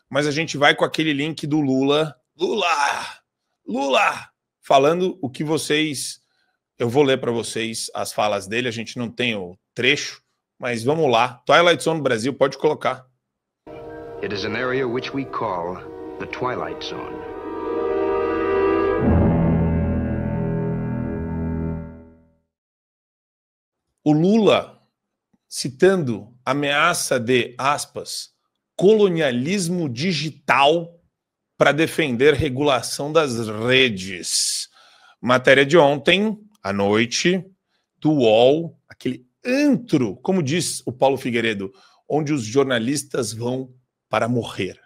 mas a gente vai com aquele link do Lula. Lula! Falando o que vocês... Eu vou ler para vocês as falas dele, a gente não tem o trecho, mas vamos lá. Twilight Zone Brasil, pode colocar. It is an area which we call the Twilight Zone. O Lula, citando ameaça de, aspas, colonialismo digital para defender regulação das redes. Matéria de ontem, à noite, do UOL, aquele antro, como diz o Paulo Figueiredo, onde os jornalistas vão para morrer.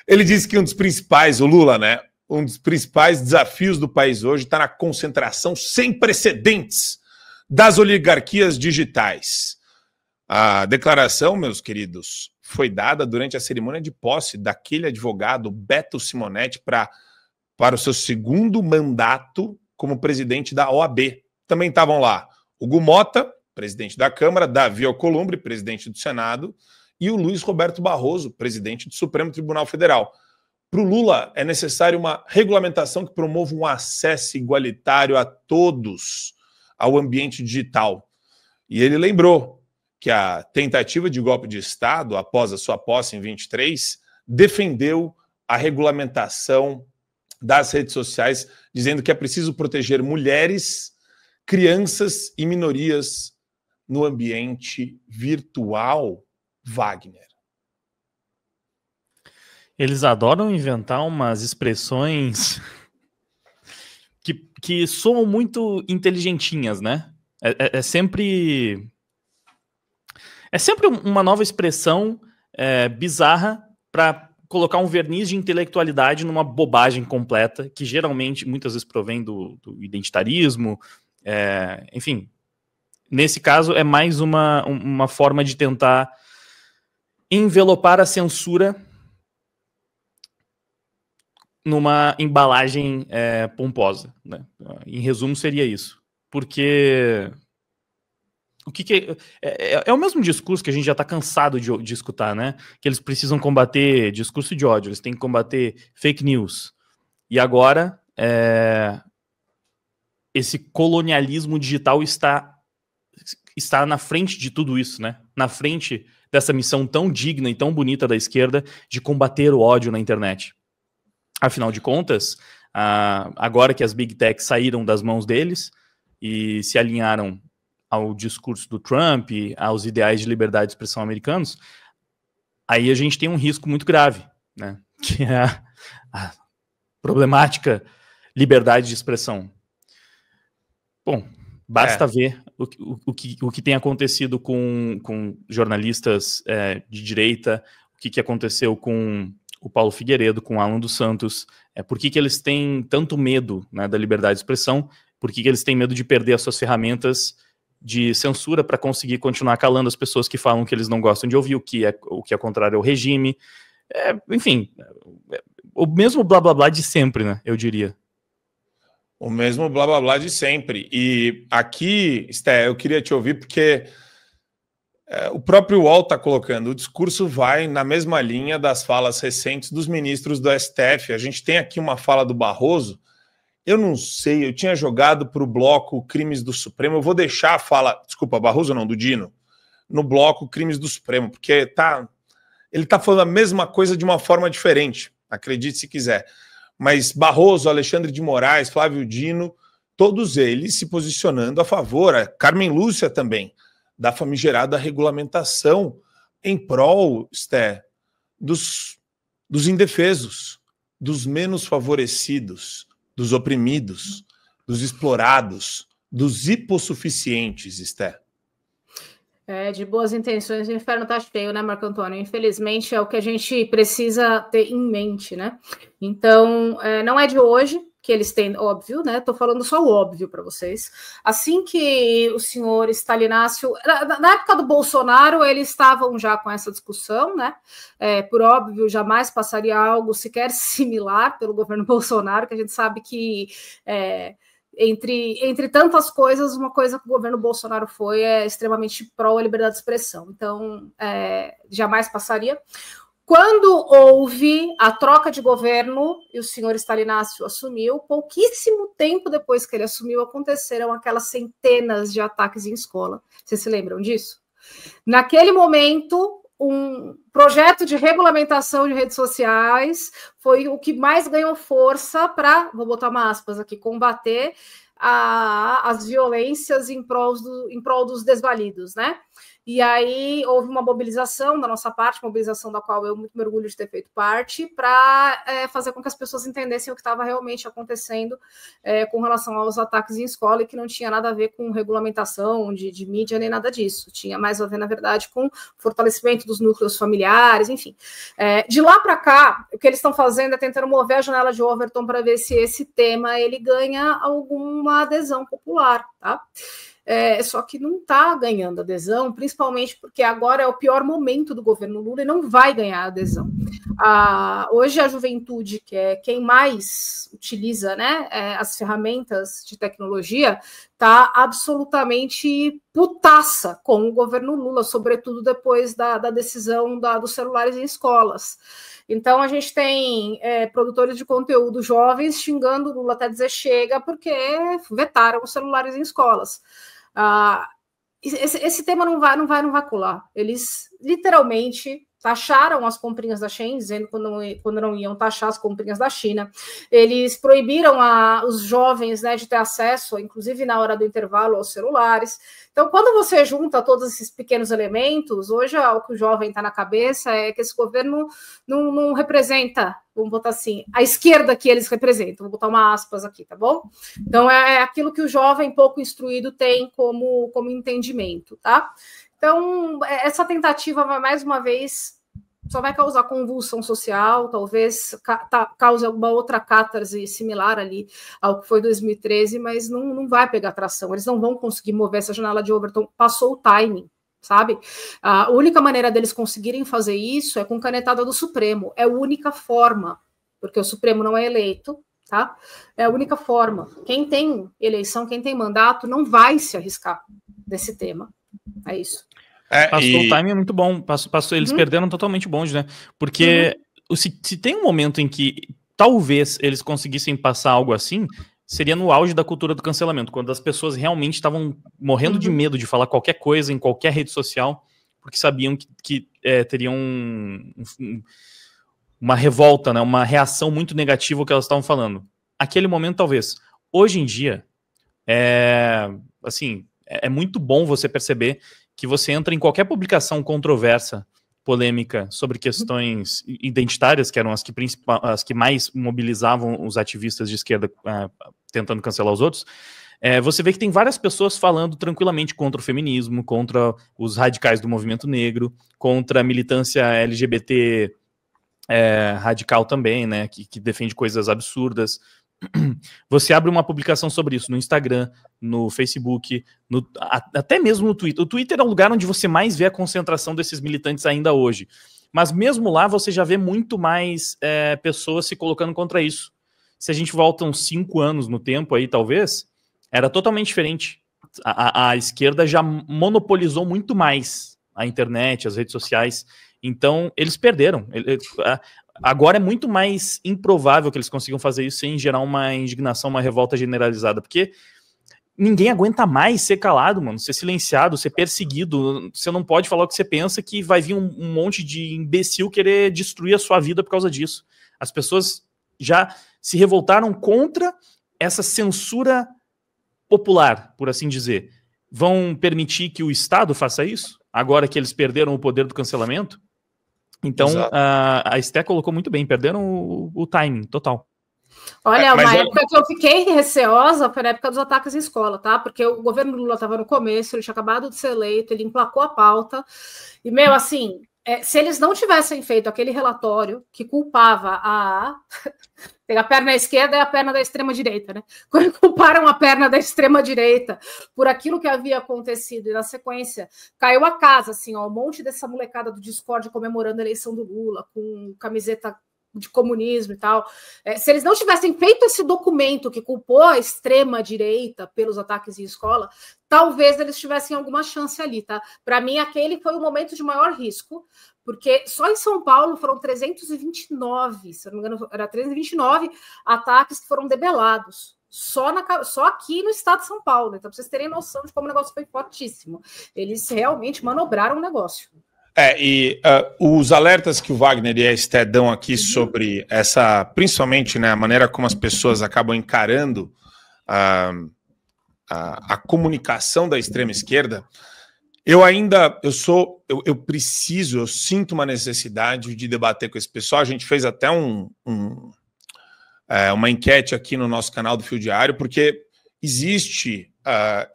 Ele disse que um dos principais, o Lula, né? Um dos principais desafios do país hoje está na concentração sem precedentes das oligarquias digitais. A declaração, meus queridos, foi dada durante a cerimônia de posse daquele advogado Beto Simonetti para o seu segundo mandato como presidente da OAB. Também estavam lá Hugo Mota, presidente da Câmara, Davi Alcolumbre, presidente do Senado, e o Luiz Roberto Barroso, presidente do Supremo Tribunal Federal. Para o Lula, é necessário uma regulamentação que promova um acesso igualitário a todos ao ambiente digital. E ele lembrou que a tentativa de golpe de Estado, após a sua posse em 23, defendeu a regulamentação das redes sociais, dizendo que é preciso proteger mulheres, crianças e minorias no ambiente virtual. Wagner. Eles adoram inventar umas expressões que soam muito inteligentinhas, né? É sempre uma nova expressão bizarra para colocar um verniz de intelectualidade numa bobagem completa, que geralmente, muitas vezes, provém do identitarismo. Enfim, nesse caso, é mais uma forma de tentar envelopar a censura numa embalagem pomposa, né? Em resumo, seria isso. Porque o que é o mesmo discurso que a gente já está cansado de escutar, né? Que eles precisam combater discurso de ódio, eles têm que combater fake news. E agora, esse colonialismo digital está na frente de tudo isso, né? Na frente dessa missão tão digna e tão bonita da esquerda de combater o ódio na internet. Afinal de contas, agora que as Big Tech saíram das mãos deles e se alinharam ao discurso do Trump, aos ideais de liberdade de expressão americanos, aí a gente tem um risco muito grave, né? Que é a problemática liberdade de expressão. Bom, basta ver o que tem acontecido com jornalistas de direita, o que aconteceu com o Paulo Figueiredo, com o Alan dos Santos, por que eles têm tanto medo, né, da liberdade de expressão, por que eles têm medo de perder as suas ferramentas de censura para conseguir continuar calando as pessoas que falam que eles não gostam de ouvir, o que é contrário ao regime. Enfim, o mesmo blá blá blá de sempre, né, eu diria. O mesmo blá blá blá de sempre. E aqui, Sté, eu queria te ouvir porque o próprio UOL está colocando, o discurso vai na mesma linha das falas recentes dos ministros do STF. A gente tem aqui uma fala do Barroso, eu não sei, eu tinha jogado para o bloco Crimes do Supremo, eu vou deixar a fala, desculpa, Barroso não, do Dino, no bloco Crimes do Supremo, porque ele está falando a mesma coisa de uma forma diferente, acredite se quiser. Mas Barroso, Alexandre de Moraes, Flávio Dino, todos eles se posicionando a favor, a Carmen Lúcia também, da famigerada regulamentação em prol, Sté, dos indefesos, dos menos favorecidos, dos oprimidos, dos explorados, dos hipossuficientes, Sté. De boas intenções, o inferno tá cheio, né, Marco Antônio? Infelizmente é o que a gente precisa ter em mente, né? Então, não é de hoje que eles têm, óbvio, né? Tô falando só o óbvio para vocês. Assim que o senhor Stalinácio, na época do Bolsonaro, eles estavam já com essa discussão, né? Por óbvio, jamais passaria algo sequer similar pelo governo Bolsonaro, que a gente sabe que entre tantas coisas, uma coisa que o governo Bolsonaro foi extremamente pró a liberdade de expressão. Então, jamais passaria. Quando houve a troca de governo e o senhor Stalinácio assumiu, pouquíssimo tempo depois que ele assumiu, aconteceram aquelas centenas de ataques em escola. Vocês se lembram disso? Naquele momento, um projeto de regulamentação de redes sociais foi o que mais ganhou força para, vou botar uma aspas aqui, combater as violências em prol dos desvalidos, né? E aí houve uma mobilização da nossa parte, mobilização da qual eu muito me orgulho de ter feito parte, para fazer com que as pessoas entendessem o que estava realmente acontecendo com relação aos ataques em escola e que não tinha nada a ver com regulamentação de mídia nem nada disso. Tinha mais a ver, na verdade, com fortalecimento dos núcleos familiares, enfim. De lá para cá, o que eles estão fazendo é tentando mover a janela de Overton para ver se esse tema ele ganha alguma adesão popular, tá? Só que não está ganhando adesão, principalmente porque agora é o pior momento do governo Lula e não vai ganhar adesão. Hoje a juventude, que é quem mais utiliza, né, as ferramentas de tecnologia, está absolutamente putaça com o governo Lula, sobretudo depois da decisão dos celulares em escolas. Então, a gente tem produtores de conteúdo jovens xingando o Lula até dizer chega, porque vetaram os celulares em escolas. Esse tema não vai colar. Eles literalmente taxaram as comprinhas da Shein, dizendo quando não iam taxar as comprinhas da China. Eles proibiram os jovens, né, de ter acesso, inclusive na hora do intervalo, aos celulares. Então, quando você junta todos esses pequenos elementos, hoje o que o jovem está na cabeça é que esse governo não representa, vamos botar assim, a esquerda que eles representam. Vou botar uma aspas aqui, tá bom? Então, é aquilo que o jovem pouco instruído tem como entendimento, tá? Então, essa tentativa vai, mais uma vez, só vai causar convulsão social, talvez cause alguma outra catarse similar ali ao que foi 2013, mas não vai pegar tração. Eles não vão conseguir mover essa janela de Overton. Passou o timing, sabe? A única maneira deles conseguirem fazer isso é com canetada do Supremo. É a única forma, porque o Supremo não é eleito, tá? É a única forma. Quem tem eleição, quem tem mandato, não vai se arriscar desse tema. É isso. Passou o time é muito bom. Eles perderam totalmente o bonde, né? Porque se tem um momento em que talvez eles conseguissem passar algo assim, seria no auge da cultura do cancelamento, quando as pessoas realmente estavam morrendo de medo de falar qualquer coisa em qualquer rede social, porque sabiam que teriam uma revolta, né? Uma reação muito negativa ao que elas estavam falando. Aquele momento, talvez. Hoje em dia, é muito bom você perceber que você entra em qualquer publicação controversa, polêmica, sobre questões identitárias, que eram as que mais mobilizavam os ativistas de esquerda tentando cancelar os outros, você vê que tem várias pessoas falando tranquilamente contra o feminismo, contra os radicais do movimento negro, contra a militância LGBT radical também, né, que defende coisas absurdas. Você abre uma publicação sobre isso no Instagram, no Facebook, até mesmo no Twitter. O Twitter é o lugar onde você mais vê a concentração desses militantes ainda hoje. Mas mesmo lá você já vê muito mais pessoas se colocando contra isso. Se a gente volta uns 5 anos no tempo aí, talvez, era totalmente diferente. A esquerda já monopolizou muito mais a internet, as redes sociais. Então, eles perderam. Agora é muito mais improvável que eles consigam fazer isso sem gerar uma indignação, uma revolta generalizada, porque ninguém aguenta mais ser calado, mano, ser silenciado, ser perseguido. Você não pode falar o que você pensa, que vai vir um monte de imbecil querer destruir a sua vida por causa disso. As pessoas já se revoltaram contra essa censura popular, por assim dizer. Vão permitir que o Estado faça isso, agora que eles perderam o poder do cancelamento? Então, a Esté colocou muito bem, perderam o timing total. Olha, uma época que eu fiquei receosa foi na época dos ataques em escola, tá? Porque o governo Lula estava no começo, ele tinha acabado de ser eleito, ele emplacou a pauta, e, assim, se eles não tivessem feito aquele relatório que culpava tem a perna esquerda e a perna da extrema-direita, né? Quando culparam a perna da extrema-direita por aquilo que havia acontecido, e na sequência caiu a casa, assim, ó, um monte dessa molecada do Discord comemorando a eleição do Lula, com camiseta de comunismo e tal. Se eles não tivessem feito esse documento que culpou a extrema-direita pelos ataques em escola, talvez eles tivessem alguma chance ali, tá? Para mim, aquele foi o momento de maior risco, porque só em São Paulo foram 329, se eu não me engano, era 329 ataques que foram debelados. Só aqui no estado de São Paulo. Então, para vocês terem noção de como o negócio foi fortíssimo. Eles realmente manobraram o negócio. Os alertas que o Wagner e a Esté dão aqui sobre essa, principalmente, né, a maneira como as pessoas acabam encarando a comunicação da extrema esquerda, eu sinto uma necessidade de debater com esse pessoal. A gente fez até uma enquete aqui no nosso canal do Fio Diário, porque existe,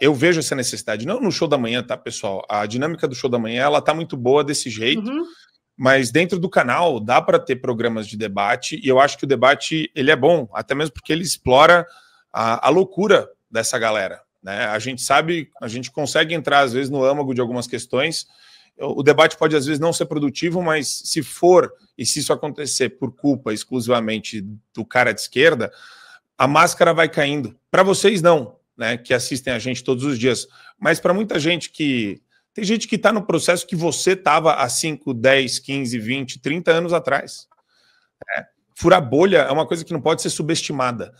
eu vejo essa necessidade, não no show da manhã, tá, pessoal? A dinâmica do show da manhã, ela tá muito boa desse jeito, mas dentro do canal dá para ter programas de debate, e eu acho que o debate, ele é bom, até mesmo porque ele explora a loucura dessa galera, né? A gente sabe, a gente consegue entrar às vezes no âmago de algumas questões. O debate pode às vezes não ser produtivo, mas se for, e se isso acontecer por culpa exclusivamente do cara de esquerda, a máscara vai caindo. Para vocês não, né, que assistem a gente todos os dias, mas para muita gente tem gente que está no processo que você estava há 5, 10, 15, 20, 30 anos atrás. Furar bolha é uma coisa que não pode ser subestimada.